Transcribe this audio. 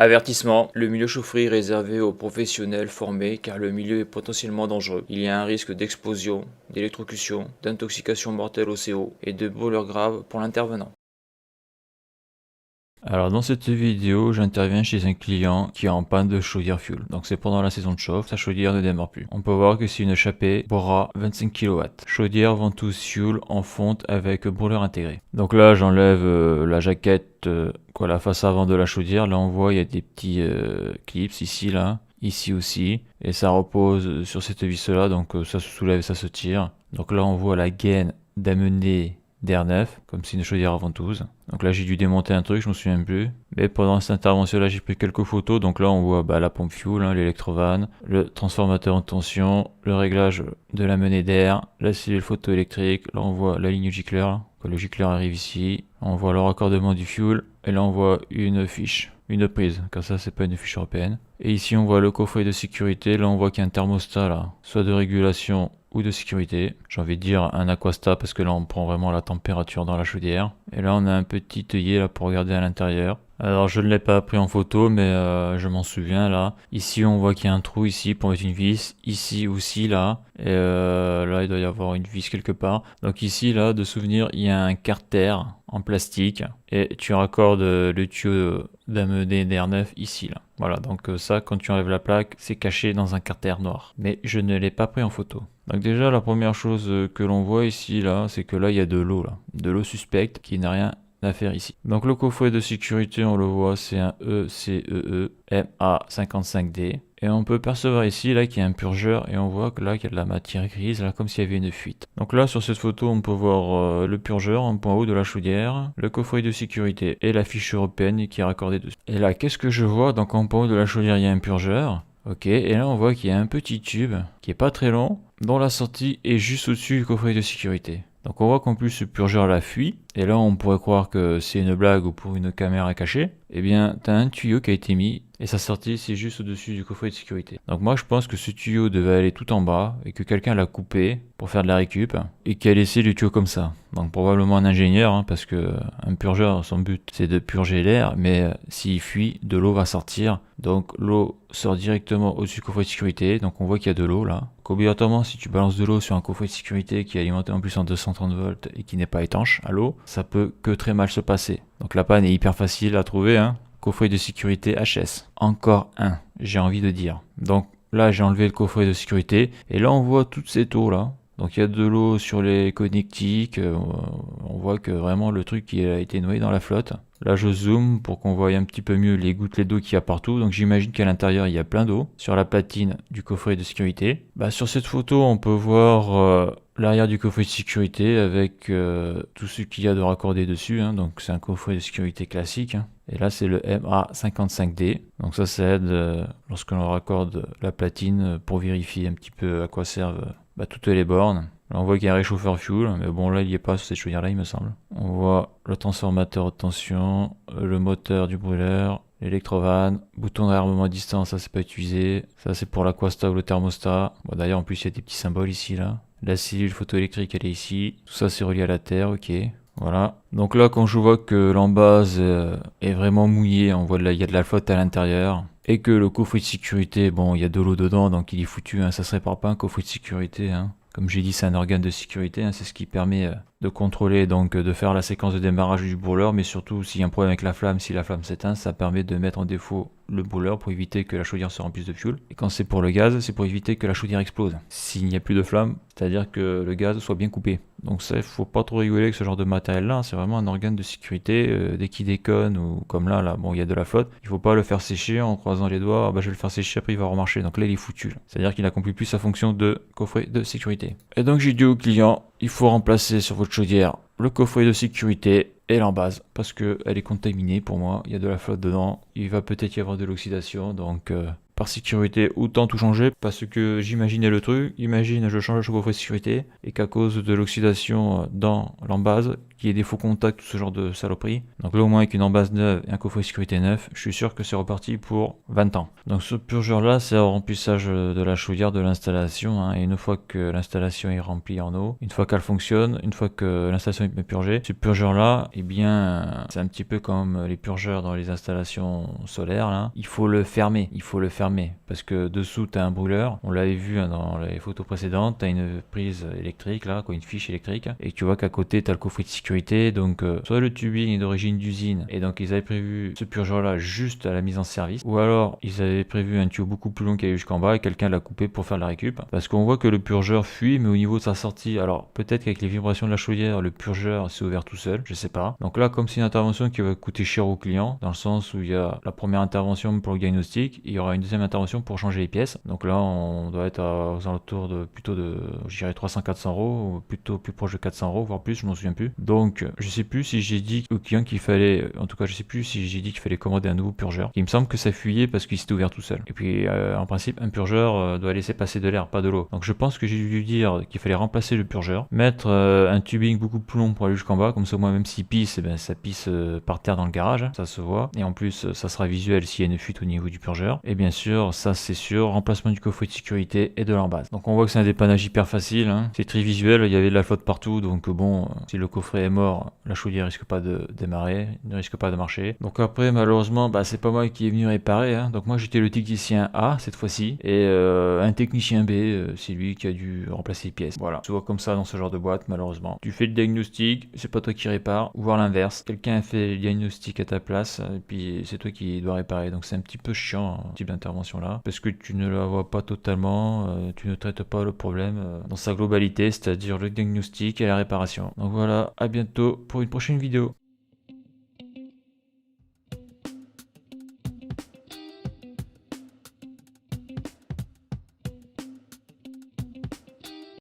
Avertissement, le milieu chaufferie est réservé aux professionnels formés car le milieu est potentiellement dangereux. Il y a un risque d'explosion, d'électrocution, d'intoxication mortelle au CO et de brûlures graves pour l'intervenant. Alors dans cette vidéo, j'interviens chez un client qui est en panne de chaudière fuel. Donc c'est pendant la saison de chauffe, sa chaudière ne démarre plus. On peut voir que c'est une Chappée Bora 25 kW. Chaudière ventouse fuel en fonte avec brûleur intégré. Donc là j'enlève la jaquette, la face avant de la chaudière. Là on voit il y a des petits clips ici là. Ici aussi, et ça repose sur cette vis là, donc ça se soulève, ça se tire. Donc là on voit la gaine d'amener d'air neuf, comme c'est une chaudière à ventouse. Donc là j'ai dû démonter un truc, je me souviens plus. Mais pendant cette intervention là j'ai pris quelques photos. Donc là on voit la pompe fuel, l'électrovanne, le transformateur en tension, le réglage de la menée d'air, la cellule photoélectrique. Là on voit la ligne gicler, le gicler arrive ici. On voit le raccordement du fuel. Et là on voit une fiche, une prise, car ça c'est pas une fiche européenne. Et ici on voit le coffret de sécurité. Là on voit qu'il y a un thermostat là, soit de régulation ou de sécurité. J'ai envie de dire un aquastat parce que là on prend vraiment la température dans la chaudière. Et là on a un petit œillet là pour regarder à l'intérieur. Alors je ne l'ai pas pris en photo mais je m'en souviens là. Ici on voit qu'il y a un trou ici pour mettre une vis. Ici aussi là. Et là il doit y avoir une vis quelque part. Donc ici là de souvenir il y a un carter en plastique. Et tu raccordes le tuyau d'amener d'air neuf ici là. Voilà, donc ça quand tu enlèves la plaque c'est caché dans un carter noir. Mais je ne l'ai pas pris en photo. Donc déjà la première chose que l'on voit ici là, c'est que là il y a de l'eau là. De l'eau suspecte qui n'a rien à faire ici. Donc le coffret de sécurité on le voit, c'est un ECEE MA55D. Et on peut percevoir ici là qu'il y a un purgeur et on voit que là qu'il y a de la matière grise là comme s'il y avait une fuite. Donc là sur cette photo on peut voir le purgeur en point haut de la chaudière, le coffret de sécurité et la fiche européenne qui est raccordée dessus. Et là qu'est-ce que je vois? Donc en point haut de la chaudière il y a un purgeur. Ok, et là on voit qu'il y a un petit tube qui est pas très long, dont la sortie est juste au-dessus du coffret de sécurité. Donc on voit qu'en plus ce purgeur la fuit, et là on pourrait croire que c'est une blague ou pour une caméra cachée. Eh bien t'as un tuyau qui a été mis, et sa sortie c'est juste au-dessus du coffret de sécurité. Donc moi je pense que ce tuyau devait aller tout en bas, et que quelqu'un l'a coupé pour faire de la récup, et qui a laissé le tuyau comme ça. Donc probablement un ingénieur, parce que un purgeur, son but c'est de purger l'air, mais s'il fuit, de l'eau va sortir. Donc l'eau sort directement au-dessus du coffret de sécurité, donc on voit qu'il y a de l'eau là. Obligatoirement si tu balances de l'eau sur un coffret de sécurité qui est alimenté en plus en 230 volts et qui n'est pas étanche à l'eau, ça peut que très mal se passer. Donc la panne est hyper facile à trouver, Coffret de sécurité HS. Encore un, j'ai envie de dire. Donc là j'ai enlevé le coffret de sécurité et là on voit toute cette eau là. Donc il y a de l'eau sur les connectiques, on voit que vraiment le truc qui a été noyé dans la flotte. Là je zoome pour qu'on voie un petit peu mieux les gouttelettes d'eau qu'il y a partout. Donc j'imagine qu'à l'intérieur il y a plein d'eau sur la platine du coffret de sécurité. Sur cette photo on peut voir l'arrière du coffret de sécurité avec tout ce qu'il y a de raccordé dessus. Donc c'est un coffret de sécurité classique. Et là c'est le MA55D. Donc ça aide lorsque l'on raccorde la platine pour vérifier un petit peu à quoi servent toutes les bornes. Là, on voit qu'il y a un réchauffeur fuel, mais bon là il n'y est pas sur cette chaudière là il me semble. On voit le transformateur de tension, le moteur du brûleur, l'électrovanne, bouton de réarmement à distance, ça c'est pas utilisé. Ça c'est pour l'aquastat ou le thermostat. Bon d'ailleurs en plus il y a des petits symboles ici là. La cellule photoélectrique elle est ici. Tout ça c'est relié à la terre, ok. Voilà. Donc là quand je vois que l'embase est vraiment mouillée, on voit il y a de la flotte à l'intérieur. Et que le coffret de sécurité, bon il y a de l'eau dedans donc il est foutu, ça se répare pas un coffret de sécurité. Comme j'ai dit c'est un organe de sécurité, c'est ce qui permet de contrôler, donc de faire la séquence de démarrage du brûleur, mais surtout s'il y a un problème avec la flamme, si la flamme s'éteint, ça permet de mettre en défaut le brûleur pour éviter que la chaudière se remplisse de fuel. Et quand c'est pour le gaz, c'est pour éviter que la chaudière explose. S'il n'y a plus de flamme, c'est-à-dire que le gaz soit bien coupé. Donc ça, il faut pas trop rigoler avec ce genre de matériel-là, c'est vraiment un organe de sécurité. Dès qu'il déconne, ou comme là, bon, il y a de la flotte, il faut pas le faire sécher en croisant les doigts, je vais le faire sécher, après il va remarcher. Donc là, il est foutu. C'est-à-dire qu'il n'accomplit plus sa fonction de coffret de sécurité. Et donc j'ai dit au client, il faut remplacer sur votre chaudière le coffret de sécurité et l'embase parce qu'elle est contaminée pour moi, il y a de la flotte dedans, il va peut-être y avoir de l'oxydation, donc par sécurité, autant tout changer parce que j'imaginais le truc. Imagine, je change le coffret de sécurité et qu'à cause de l'oxydation dans l'embase, qu'il y ait des faux contacts, tout ce genre de saloperie. Donc là, au moins, avec une embase neuve et un coffret de sécurité neuf, je suis sûr que c'est reparti pour 20 ans. Donc ce purgeur-là, c'est au remplissage de la chaudière de l'installation. Hein, et une fois que l'installation est remplie en eau, une fois qu'elle fonctionne, une fois que l'installation est purgée, ce purgeur-là, eh bien, c'est un petit peu comme les purgeurs dans les installations solaires. Là. Il faut le fermer. Parce que dessous, tu as un brûleur. On l'avait vu dans les photos précédentes. Tu as une prise électrique, là, quoi, une fiche électrique. Et tu vois qu'à côté, tu as le coffret de sécurité. Donc, soit le tubing est d'origine d'usine. Et donc, ils avaient prévu ce purgeur-là juste à la mise en service. Ou alors, ils avaient prévu un tuyau beaucoup plus long qui allait jusqu'en bas et quelqu'un l'a coupé pour faire la récup. Parce qu'on voit que le purgeur fuit, mais au niveau de sa sortie, alors peut-être qu'avec les vibrations de la chaudière, le purgeur s'est ouvert tout seul, je sais pas. Donc là, comme c'est une intervention qui va coûter cher au client, dans le sens où il y a la première intervention pour le diagnostic, il y aura une deuxième intervention pour changer les pièces. Donc là, on doit être aux alentours de plutôt de, je dirais 300-400 euros, ou plutôt plus proche de 400 euros, voire plus, je m'en souviens plus. Donc, je sais plus si j'ai dit au client qu'il fallait, en tout cas, je sais plus si j'ai dit qu'il fallait commander un nouveau purgeur. Il me semble que ça fuyait parce qu'il s'était ouvert tout seul. Et puis, en principe, un purgeur doit laisser passer de l'air, pas de l'eau. Donc, je pense que j'ai dû lui dire qu'il fallait remplacer le purgeur, mettre un tubing beaucoup plus long pour aller jusqu'en bas, comme ça, moi, même s'il pisse, eh ben, ça pisse par terre dans le garage, ça se voit. Et en plus, ça sera visuel s'il y a une fuite au niveau du purgeur. Et bien sûr, ça c'est sûr, remplacement du coffret de sécurité et de l'embase. Donc, on voit que c'est un dépannage hyper facile. Hein. C'est très visuel, il y avait de la flotte partout, donc bon, si le coffret est mort, la chaudière risque pas de démarrer, ne risque pas de marcher. Donc après, malheureusement, bah, c'est pas moi qui est venu réparer. Hein. Donc moi, j'étais le technicien A cette fois-ci, et un technicien B, c'est lui qui a dû remplacer les pièces. Voilà, tu vois comme ça dans ce genre de boîte, malheureusement. Tu fais le diagnostic, c'est pas toi qui répare, ou voir l'inverse. Quelqu'un a fait le diagnostic à ta place, et puis c'est toi qui dois réparer. Donc c'est un petit peu chiant, ce type d'intervention là, parce que tu ne la vois pas totalement, tu ne traites pas le problème dans sa globalité, c'est-à-dire le diagnostic et la réparation. Donc voilà, à bientôt pour une prochaine vidéo.